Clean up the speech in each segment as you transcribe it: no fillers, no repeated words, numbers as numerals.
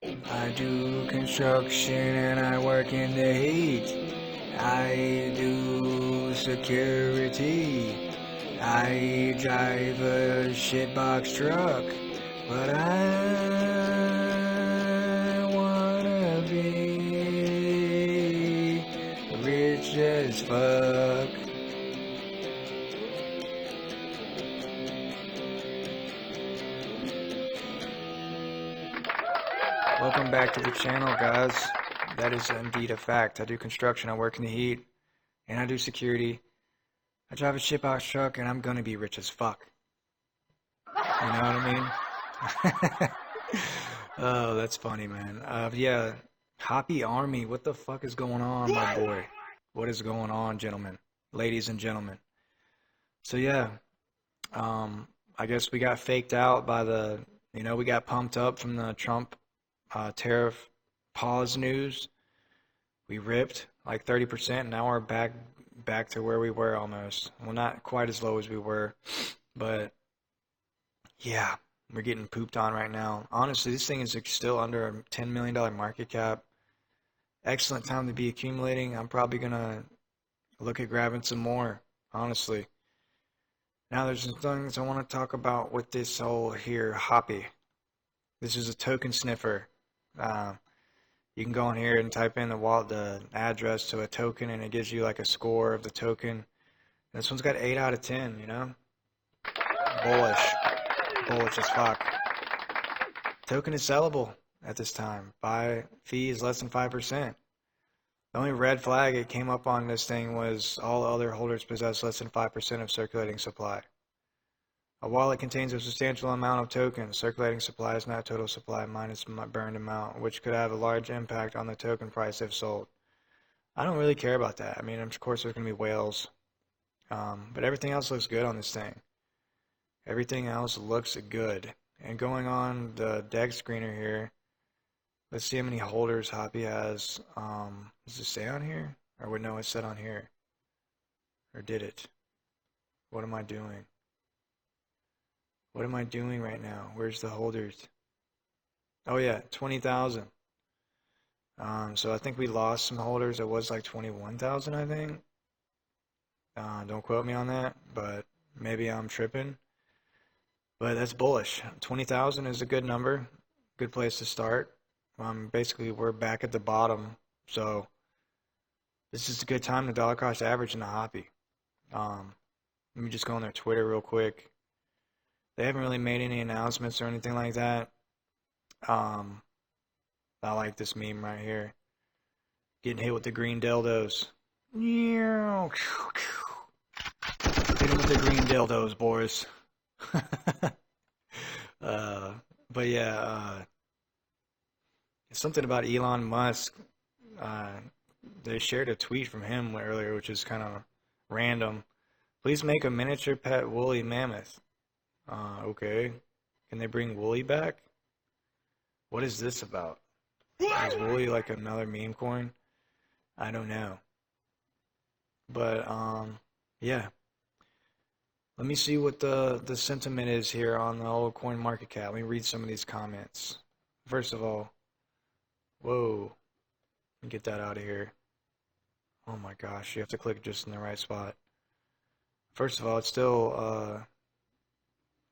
I do construction and I work in the heat. I do security. I drive a shitbox truck. But I wanna be rich as fuck. Welcome back to the channel, guys. That is indeed a fact. I do construction, I work in the heat, and I do security. I drive a shitbox truck, and I'm gonna be rich as fuck. You know what I mean? Oh, that's funny, man. Yeah, Hoppy Army, what the fuck is going on, my boy? What is going on, gentlemen, ladies and gentlemen? So yeah, I guess we got faked out by we got pumped up from the Trump tariff pause news. We ripped like 30%. Now we're back to where we were almost. Well, not quite as low as we were, but yeah, we're getting pooped on right now. Honestly, this thing is still under a $10 million market cap. Excellent time to be accumulating. I'm probably gonna look at grabbing some more, honestly. Now there's some things I want to talk about with this whole here Hoppy. This is a token sniffer. You can go in here and type in the address to a token, and it gives you like a score of the token. This one's got 8 out of 10. You know, bullish as fuck. Token is sellable at this time. Fee is less than 5%. The only red flag it came up on this thing was all other holders possess less than 5% of circulating supply. A wallet contains a substantial amount of tokens. Circulating supply is not total supply minus burned amount, which could have a large impact on the token price if sold. I don't really care about that. I mean, of course, there's going to be whales, but everything else looks good on this thing. Everything else looks good. And going on the deck screener here, let's see how many holders Hoppy has. Does it say on here? Or would no, it said on here. Or did it? What am I doing? What am I doing right now? Where's the holders? Oh yeah, 20,000. So I think we lost some holders. It was like 21,000, I think. Don't quote me on that, but maybe I'm tripping. But that's bullish. 20,000 is a good number, good place to start. Basically, we're back at the bottom, so this is a good time to dollar cost average in the Hoppy. Let me just go on their Twitter real quick. They haven't really made any announcements or anything like that. I like this meme right here. Getting hit with the green dildos. Hit him with the green dildos, boys. But yeah, something about Elon Musk. They shared a tweet from him earlier, which is kind of random. Please make a miniature pet woolly mammoth. Okay. Can they bring Wooly back? What is this about? Is Wooly like another meme coin? I don't know. But, yeah. Let me see what the sentiment is here on the old coin market cap. Let me read some of these comments. First of all, whoa. Let me get that out of here. Oh my gosh, you have to click just in the right spot. First of all, it's still,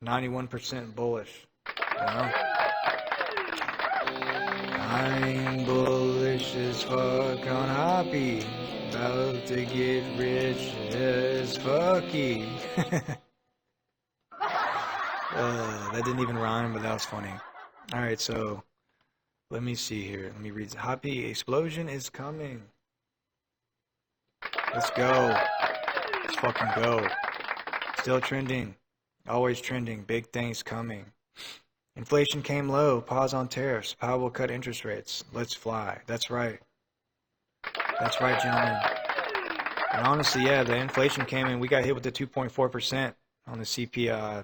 91% bullish. You know? I'm bullish as fuck on Hoppy. About to get rich as fucky. That didn't even rhyme, but that was funny. Alright, so let me see here. Let me read. Hoppy explosion is coming. Let's go. Let's fucking go. Still trending. Always trending. Big things coming. Inflation came low. Pause on tariffs. Powell will cut interest rates. Let's fly. That's right. That's right, gentlemen. And honestly, yeah, the inflation came in. We got hit with the 2.4% on the CPI.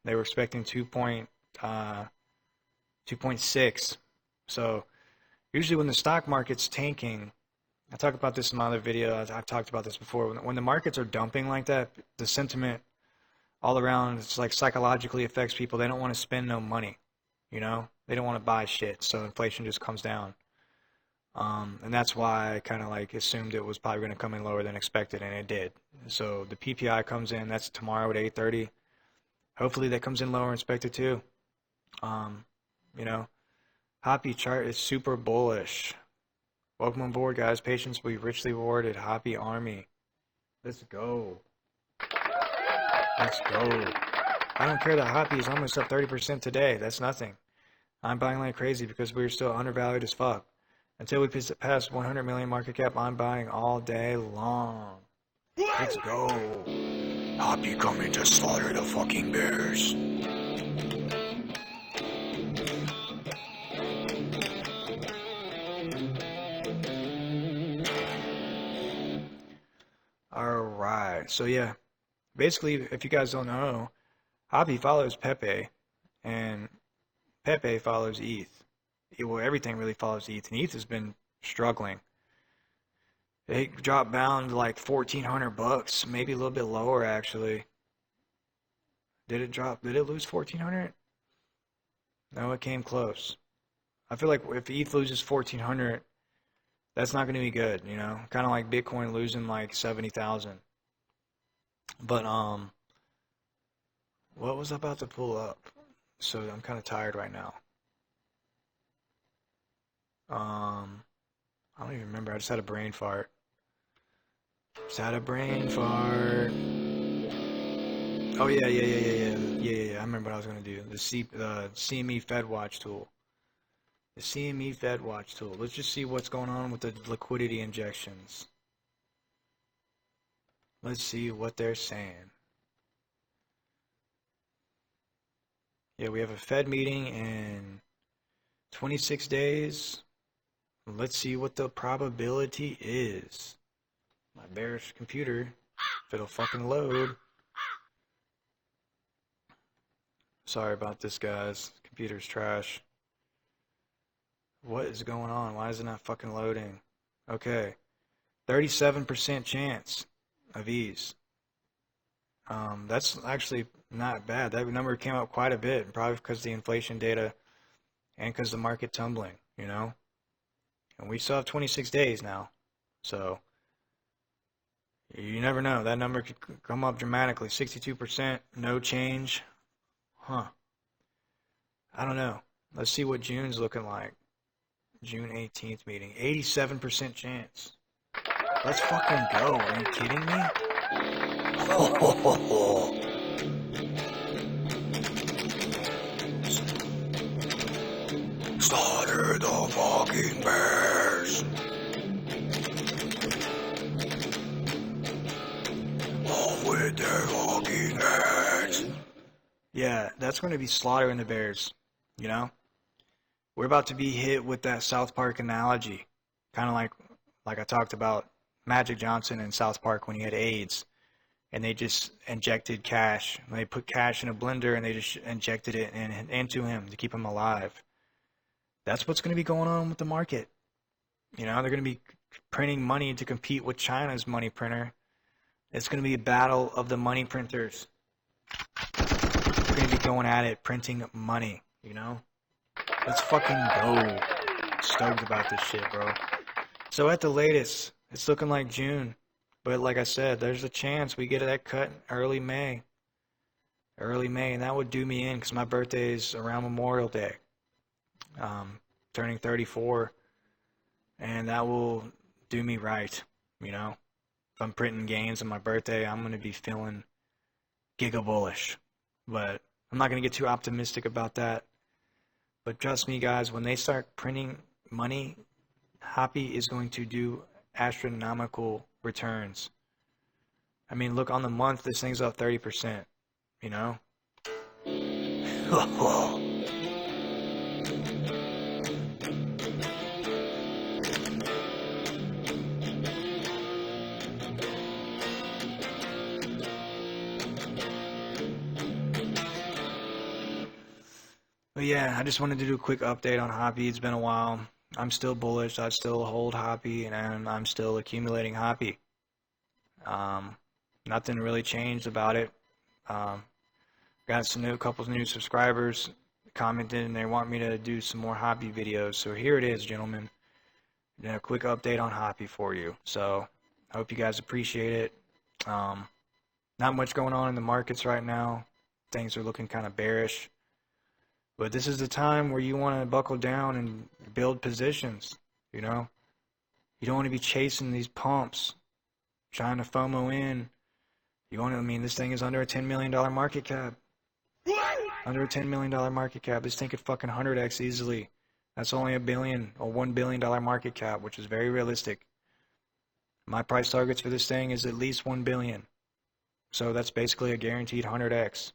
They were expecting 2.6. So usually when the stock market's tanking, I talk about this in my other video. I've talked about this before. When the markets are dumping like that, the sentiment all around, it's like psychologically affects people. They don't want to spend no money, you know? They don't want to buy shit, so inflation just comes down. And that's why I kind of like assumed it was probably going to come in lower than expected, and it did. So the PPI comes in, that's tomorrow at 8:30. Hopefully that comes in lower than expected too. Um, you know, Hoppy chart is super bullish. Welcome on board, guys. Patience will be richly rewarded. Hoppy Army. Let's go. Let's go. I don't care that Hoppy is almost up 30% today. That's nothing. I'm buying like crazy because we're still undervalued as fuck. Until we pass 100 million market cap, I'm buying all day long. Let's go. Hoppy coming to slaughter the fucking bears. Alright, so yeah. Basically, if you guys don't know, Hoppy follows Pepe, and Pepe follows ETH. Well, everything really follows ETH, and ETH has been struggling. It dropped down to like 1,400 bucks, maybe a little bit lower actually. Did it drop? Did it lose 1,400? No, it came close. I feel like if ETH loses 1,400, that's not going to be good, you know? Kind of like Bitcoin losing like 70,000. But what was I about to pull up? So I'm kind of tired right now. I don't even remember. I just had a brain fart. Just had a brain fart. Oh yeah. I remember what I was gonna do. The CME FedWatch tool. The CME FedWatch tool. Let's just see what's going on with the liquidity injections. Let's see what they're saying. Yeah, we have a Fed meeting in 26 days. Let's see what the probability is. My bearish computer, if it'll fucking load. Sorry about this, guys. Computer's trash. What is going on? Why is it not fucking loading? Okay. 37% chance of ease. That's actually not bad. That number came up quite a bit, probably because of the inflation data and because the market tumbling, you know? And we still have 26 days now. So, you never know. That number could come up dramatically. 62%, no change. Huh. I don't know. Let's see what June's looking like. June 18th meeting. 87% chance. Let's fucking go. Are you kidding me? Slaughter the fucking bears. Off with their fucking heads. Yeah, that's going to be slaughtering the bears, you know? We're about to be hit with that South Park analogy. Kind of like I talked about Magic Johnson in South Park when he had AIDS. And they just injected cash. They put cash in a blender and they just injected it into him to keep him alive. That's what's going to be going on with the market. You know, they're going to be printing money to compete with China's money printer. It's going to be a battle of the money printers. We're going to be going at it, printing money, you know? Let's fucking go. Stoked about this shit, bro. So at the latest, it's looking like June. But like I said, there's a chance we get that cut early May. Early May, and that would do me in because my birthday is around Memorial Day. Turning 34. And that will do me right, you know? If I'm printing gains on my birthday, I'm going to be feeling giga bullish. But I'm not going to get too optimistic about that. But trust me, guys, when they start printing money, Hoppy is going to do astronomical returns. I mean, look, on the month, this thing's up 30%, you know? But yeah, I just wanted to do a quick update on Hoppy. It's been a while. I'm still bullish. I still hold Hoppy, and I'm still accumulating Hoppy. Nothing really changed about it. Got some couple new subscribers. commented and they want me to do some more Hoppy videos. So here it is, gentlemen. A quick update on Hoppy for you. So I hope you guys appreciate it. Not much going on in the markets right now. Things are looking kind of bearish. But this is the time where you want to buckle down and build positions, you know? You don't want to be chasing these pumps, trying to FOMO in. You want to, I mean, this thing is under a $10 million market cap. Under a $10 million market cap. This thing could fucking 100x easily. That's only a billion or $1 billion market cap, which is very realistic. My price targets for this thing is at least 1 billion. So that's basically a guaranteed 100x.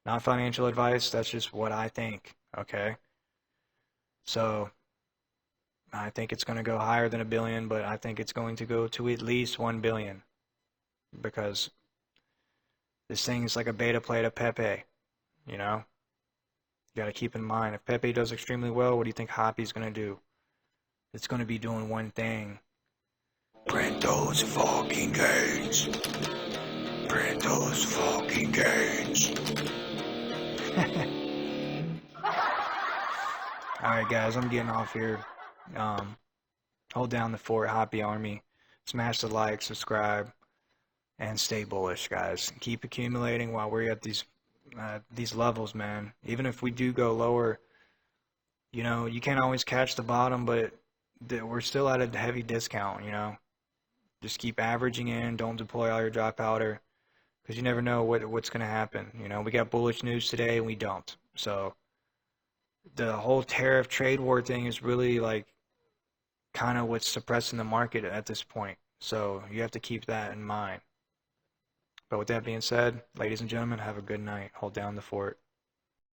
Not financial advice, that's just what I think, okay? So I think it's going to go higher than a billion, but I think it's going to go to at least 1 billion because this thing is like a beta play to Pepe, you know? You got to keep in mind, if Pepe does extremely well, what do you think Hoppy's going to do? It's going to be doing one thing. Print those fucking gains. Print those fucking gains. Alright guys, I'm getting off here. Hold down the fort, Hoppy Army. Smash the like, subscribe, and stay bullish, guys. Keep accumulating while we're at these levels, man. Even if we do go lower, you know, you can't always catch the bottom, but we're still at a heavy discount, you know. Just keep averaging in. Don't deploy all your dry powder, because you never know what's going to happen. You know, we got bullish news today, and we don't. So the whole tariff trade war thing is really like kind of what's suppressing the market at this point. So you have to keep that in mind. But with that being said, ladies and gentlemen, have a good night. Hold down the fort.